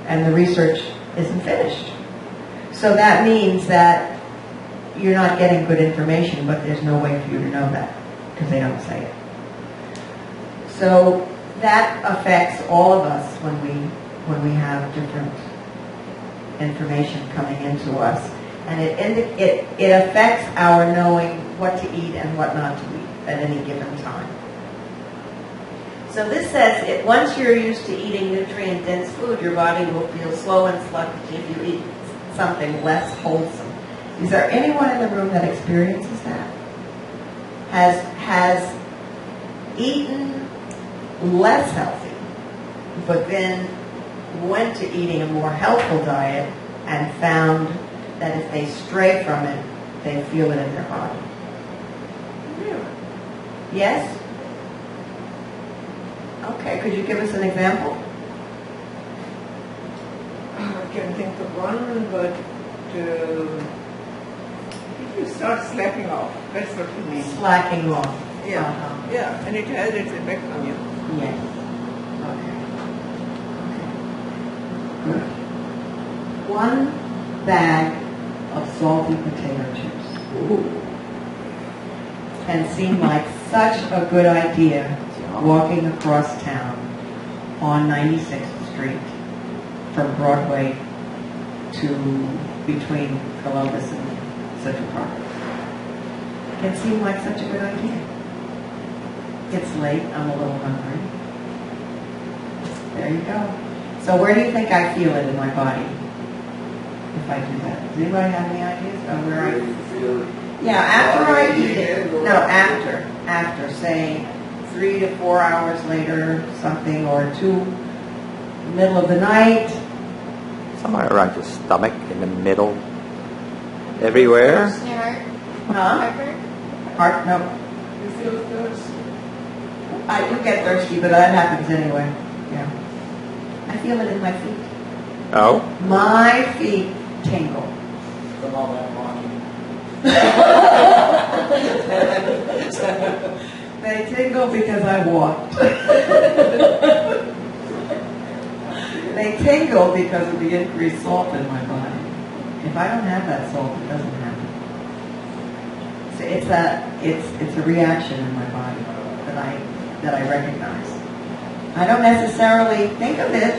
and the research isn't finished. So that means that you're not getting good information, but there's no way for you to know that because they don't say it. So that affects all of us when we have different information coming into us, and it affects our knowing what to eat and what not to eat at any given time. So this says once you're used to eating nutrient-dense food, your body will feel slow and sluggish if you eat something less wholesome. Is there anyone in the room that experiences that? Has eaten less healthy, but then went to eating a more healthful diet and found that if they stray from it, they feel it in their body? Really? Yes? Okay, could you give us an example? I can think of one, but if you start slacking off, that's what you mean. Slacking off. Yeah, Uh-huh. yeah, and it has its effect on you. Yes. Okay. Good. One bag of salty potato chips. Ooh. Can seem like such a good idea walking across town on 96th Street from Broadway to between Columbus and Central Park. Can seem like such a good idea. It's late, I'm a little hungry. There you go. So where do you think I feel it in my body if I do that? Does anybody have any ideas of where I feel it? Yeah, after I eat it. No, after, say 3 to 4 hours later, something, or 2, middle of the night. Somewhere around your stomach, in the middle, everywhere. Your heart? Huh? Heartburn? Heart, no. You feel thirst? I do get thirsty, but that happens anyway. Yeah. I feel it in my feet. Oh, My feet tingle. From all that walking. They tingle because I walked. They tingle because of the increased salt in my body. If I don't have that salt, it doesn't happen. So it's a reaction in my body that I recognize. I don't necessarily think of it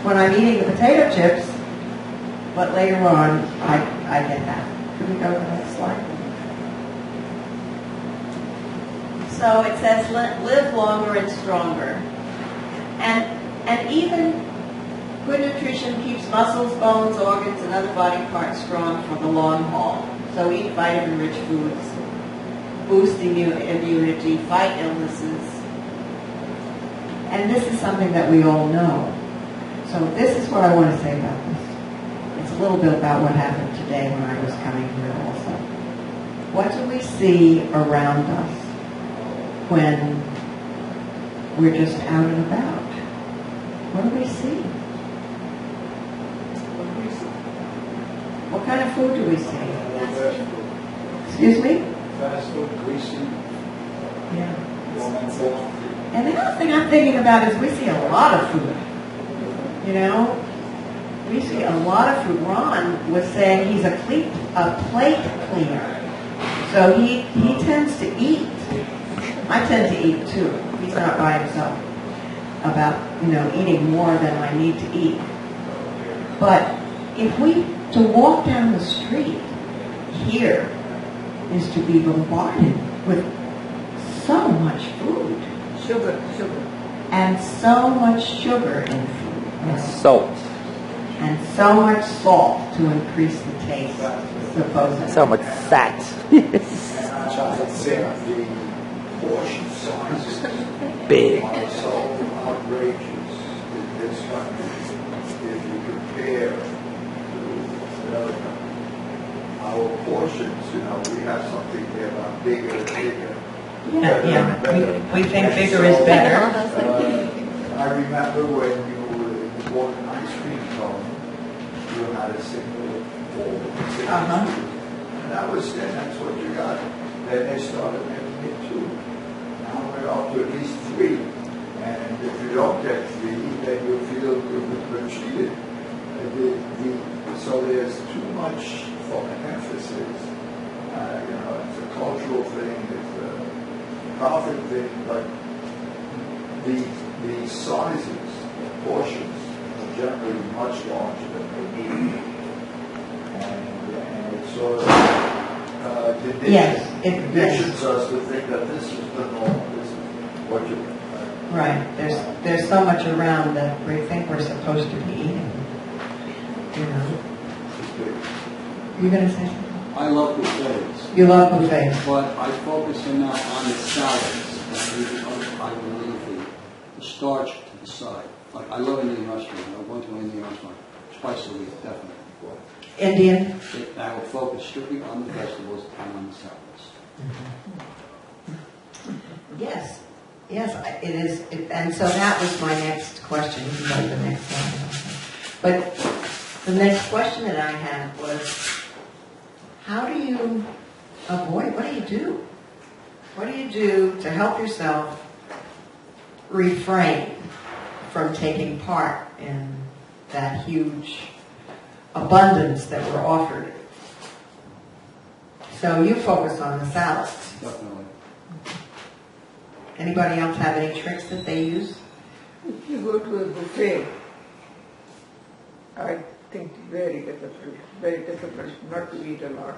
when I'm eating the potato chips, but later on I get that. Can we go to the next slide? So it says live longer and stronger. And even good nutrition keeps muscles, bones, organs, and other body parts strong for the long haul. So eat vitamin-rich foods, boost immunity, fight illnesses. And this is something that we all know. So this is what I want to say about this. It's a little bit about what happened today when I was coming here also. What do we see around us when we're just out and about? What do we see? What kind of food do we see? Excuse me? Fast food, greasy. Yeah. And the other thing I'm thinking about is we see a lot of food. You know? We see a lot of food. Ron was saying he's a plate cleaner. So he tends to eat. I tend to eat too. He's not by himself about, eating more than I need to eat. But to walk down the street here is to be bombarded with so much food. Sugar. And so much sugar in food. salt. And so much salt to increase the taste, supposedly. So much fat. Chocolate syrup, the portion sizes Big. are so outrageous in this country. If you compare to America, our portions, we have something there about bigger and bigger. Yeah. We think bigger is better. I remember when you bought an ice cream cone, you had a single bowl. Uh-huh. And that's what you got. Then they started making it 2. Now we're up to at least 3. And if you don't get 3, then you feel much eating. So there's too much of an emphasis. It's a cultural thing, it's a profit thing, but the sizes, portions, are generally much larger than they need. And it sort of conditions us to think that this is the norm, this is what you. Right. There's so much around that we think we're supposed to be eating. You know. You gonna say something? I love buffets. You love buffets. But I focus enough on the salads. I will leave the starch to the side. Like I love Indian restaurant. I went to an Indian restaurant twice a week, definitely. Indian? I will focus strictly on the vegetables and on the salads. Yes. Yes, it is. And so that was my next question. You can go to the next one. But the next question that I had was, how do you avoid, what do you do? What do you do to help yourself refrain from taking part in that huge abundance that we're offered? So you focus on the salads. Definitely. Anybody else have any tricks that they use? If you go to a buffet, I think very difficult not to eat a lot.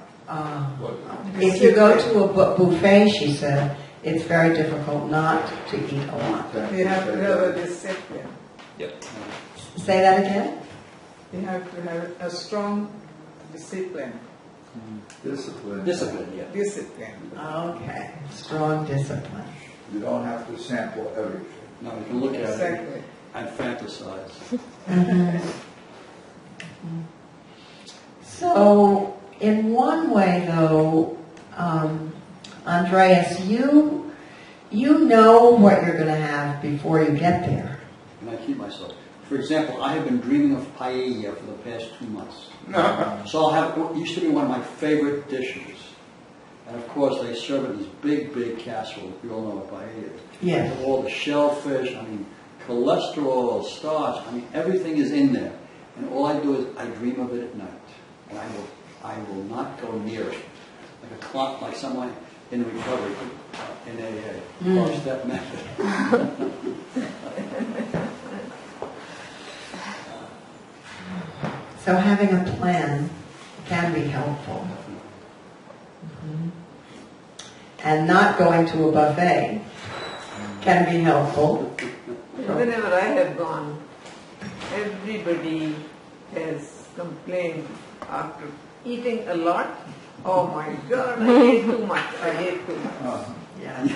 If you go to a buffet, she said, it's very difficult not to eat a lot. You have to have a discipline. Yep. Say that again? You have to have a strong discipline. Discipline. Discipline, yeah. Discipline. Okay, strong discipline. You don't have to sample everything. No, you can look at Exactly. it and fantasize. So, in one way, though, Andreas, you know what you're going to have before you get there. And I keep myself. For example, I have been dreaming of paella for the past 2 months. So I'll have, it used to be one of my favorite dishes. And of course, they serve it in these big casseroles. We all know what paella is. Yes. With all the shellfish, cholesterol, starch, everything is in there. And all I do is I dream of it at night. And I will not go near it. Like a clock, like someone in recovery, in AA, 12-step method. So having a plan can be helpful. And not going to a buffet can be helpful. Whenever I have gone, everybody has complained after eating a lot. Oh my God, I ate too much. I ate too much. Yes.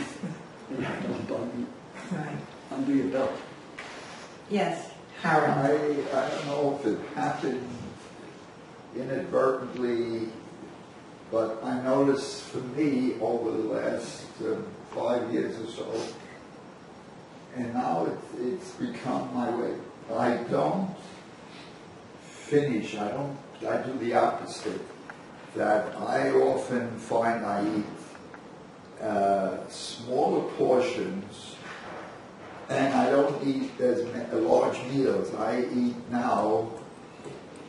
Don't Right. undo your belt. Yes, Harold. I don't know if it happened inadvertently, but I noticed for me over the last 5 years or so, and now it's become my way. I don't finish. I do the opposite. That I often find I eat smaller portions, and I don't eat as large meals. I eat now.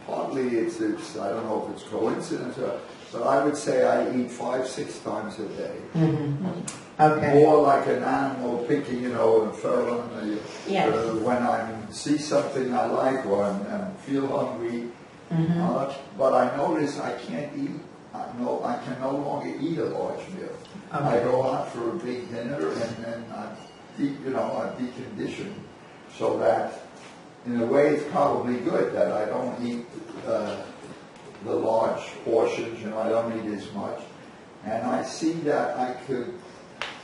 Partly it's I don't know if it's coincidence, but I would say I eat 5-6 times a day. Okay. More like an animal picking, a pheromone. Yes. When I see something I like or I feel hungry. But I notice I can't eat. I can no longer eat a large meal. Okay. I go out for a big dinner and then I decondition, so that in a way it's probably good that I don't eat the large portions. I don't eat as much, and I see that I could.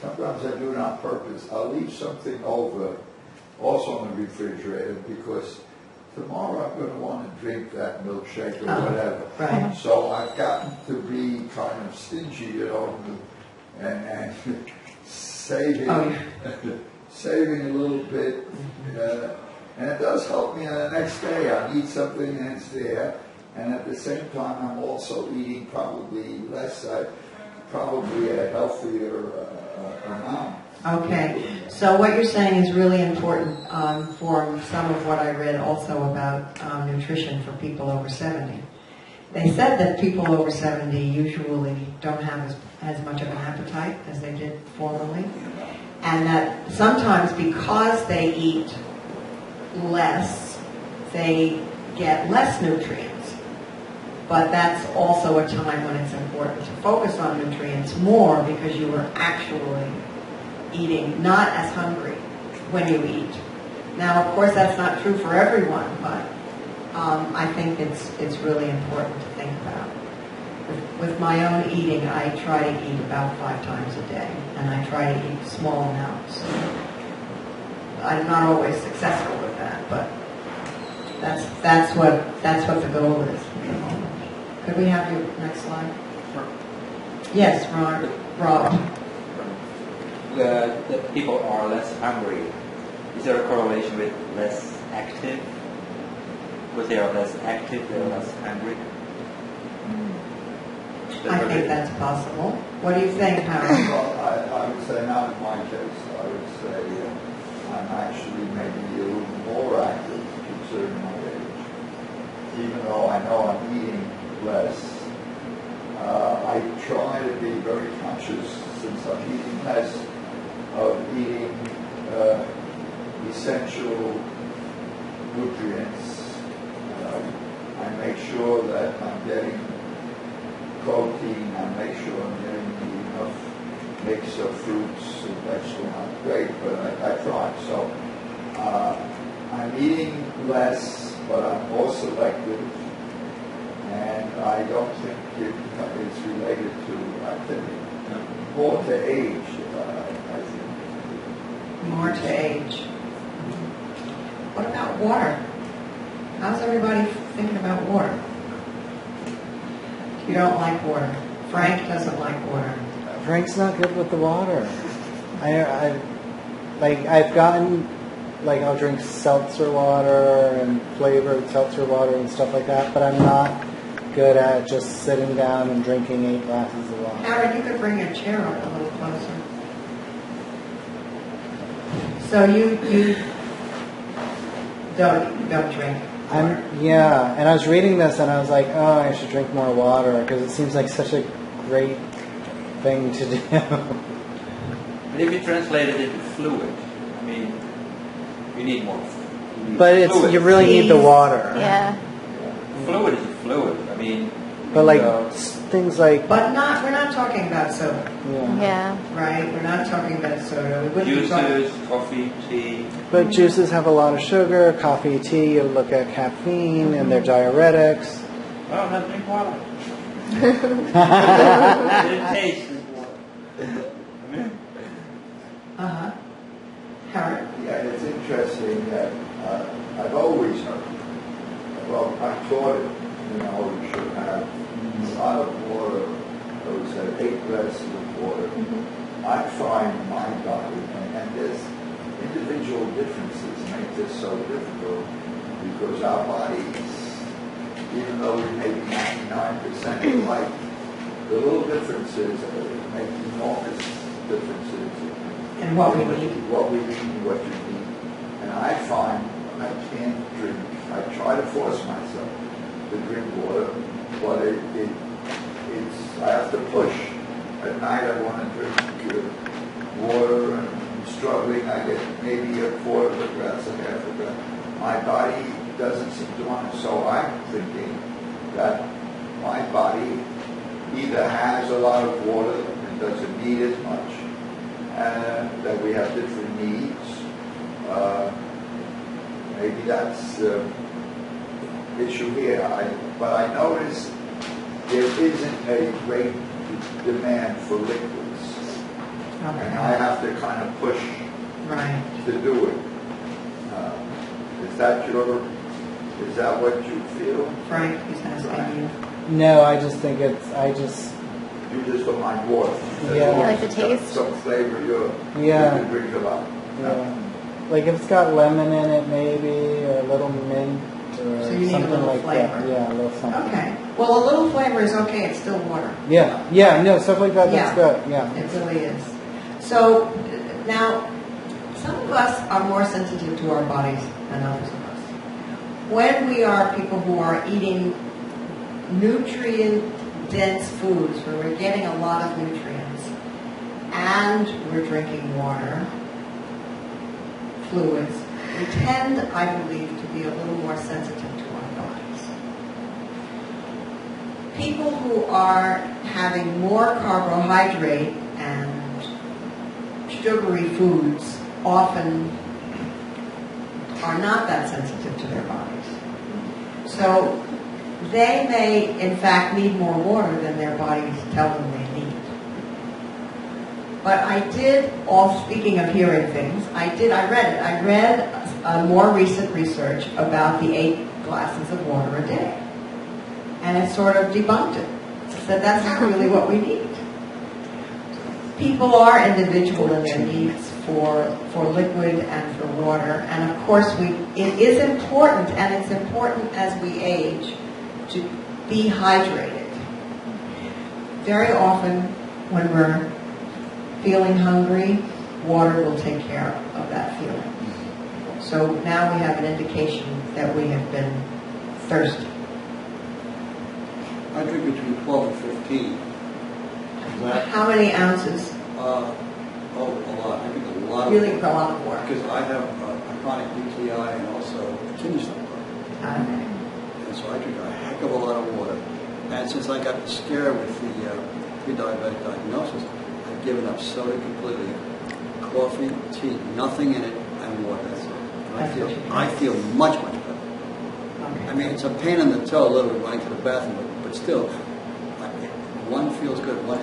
Sometimes I do it on purpose. I'll leave something over, also in the refrigerator, because tomorrow I'm going to want to drink that milkshake or whatever. Right. So I've gotten to be kind of stingy, and saving, saving a little bit. And it does help me on the next day. I eat something and it's there. And at the same time, I'm also eating probably less, probably a healthier amount. Okay, so what you're saying is really important for some of what I read also about nutrition for people over 70. They said that people over 70 usually don't have as much of an appetite as they did formerly, and that sometimes because they eat less, they get less nutrients. But that's also a time when it's important to focus on nutrients more because you are actually eating not as hungry when you eat. Now, of course, that's not true for everyone, but I think it's really important to think about. With my own eating, I try to eat about 5 times a day, and I try to eat small amounts. I'm not always successful with that, but that's what the goal is. Could we have your next slide? Yes, Rob. The people are less hungry. Is there a correlation with less active? Because they are less active, they are less hungry. I think that's possible. What do you think, Howard? Well, I would say not in my case. I would say I'm actually maybe a little more active considering my age. Even though I know I'm eating less, I try to be very conscious since I'm eating less of eating essential nutrients. I make sure that I'm getting protein, I make sure I'm getting enough mix of fruits and vegetables. Not great, but I try. So I'm eating less, but I'm more selective, and I don't think it's related to activity. More to age, I think. More to age. What about water? How's everybody thinking about water? You don't like water. Frank doesn't like water. Frank's not good with the water. I've gotten, like, I'll drink seltzer water and flavored seltzer water and stuff like that, but I'm not good at just sitting down and drinking 8 glasses of water. Howard, you could bring your chair up a little closer. So you don't drink. And I was reading this and I was like, oh, I should drink more water because it seems like such a great thing to do. But if you translate it into fluid, I mean, you need more. But fluid. you really need the water. Yeah. Fluid is a fluid. I mean, But like things like But we're not talking about soda, Yeah. right? We're not talking about soda. We wouldn't be talking- juices, coffee, tea. But juices have a lot of sugar, coffee, tea, you look at caffeine and they're diuretics. Well, then drink water. It tastes like water. Uh-huh. Howard? Yeah, it's interesting that I've always heard, well, I'm taught it, you should have a lot of water, I would say 8 glasses of water. I find my body, and there's individual differences make this so difficult because our bodies, even though we may be 99% alike, the little differences make enormous differences. And what we need. What we need and what you need. And I find I can't drink. I try to force myself to drink water, but it's I have to push. At night I want to drink water and I'm struggling. I get maybe a quarter of a glass, a half a glass. My body doesn't seem to want it. So I'm thinking that my body either has a lot of water and doesn't need as much, and that we have different needs. Maybe that's the issue here. But I notice there isn't a great demand for liquids. And I have to kind of push to do it. Is that what you feel? Frank, he's asking you. No, I just think You just don't like water. Yeah. You like the taste? Some flavor you can drink a lot. Yeah. Like if it's got lemon in it maybe, or a little mint, or So you need a something little like flavor. that. Yeah, a little something. Okay. Well, a little flavor is okay. It's still water. Yeah, no, stuff like that, that's Yeah. good, yeah. It really is. So Now, some of us are more sensitive to our bodies than others of us. When we are people who are eating nutrient-dense foods, where we're getting a lot of nutrients, and we're drinking water, fluids, we tend, I believe, to be a little more sensitive to our bodies. People who are having more carbohydrate and sugary foods often are not that sensitive to their bodies. So they may, in fact, need more water than their bodies tell them they need. But I did, all speaking of hearing things, I read more recent research about the 8 glasses of water a day. And it sort of debunked it. It said that's not really what we need. People are individual in their needs for liquid and for water. And of course, it is important, and it's important as we age, to be hydrated. Very often, when we're feeling hungry, water will take care of that feeling. So now we have an indication that we have been thirsty. I drink between 12 and 15. How many ounces? A lot. I drink a lot of Really, a lot of water. because I have a chronic UTI and also kidney stone. Okay. And so I drink a heck of a lot of water. And since I got scared with the pre-diabetic diagnosis, I've given up soda completely. Coffee, tea, nothing in it, and water. That's it. And I feel much, much better. Okay. I mean, it's a pain in the toe a little bit running to the bathroom, but still, one feels good. One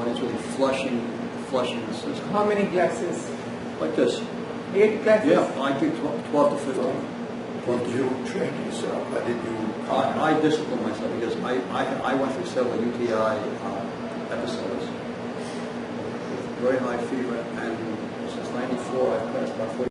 is really flushing the system. How many glasses? Like this. 8 glasses? Yeah, I drink 12 to 15. Did you train yourself? Or did you? I discipline myself because I went through several UTI episodes with very high fever, and since '94 I've passed about 40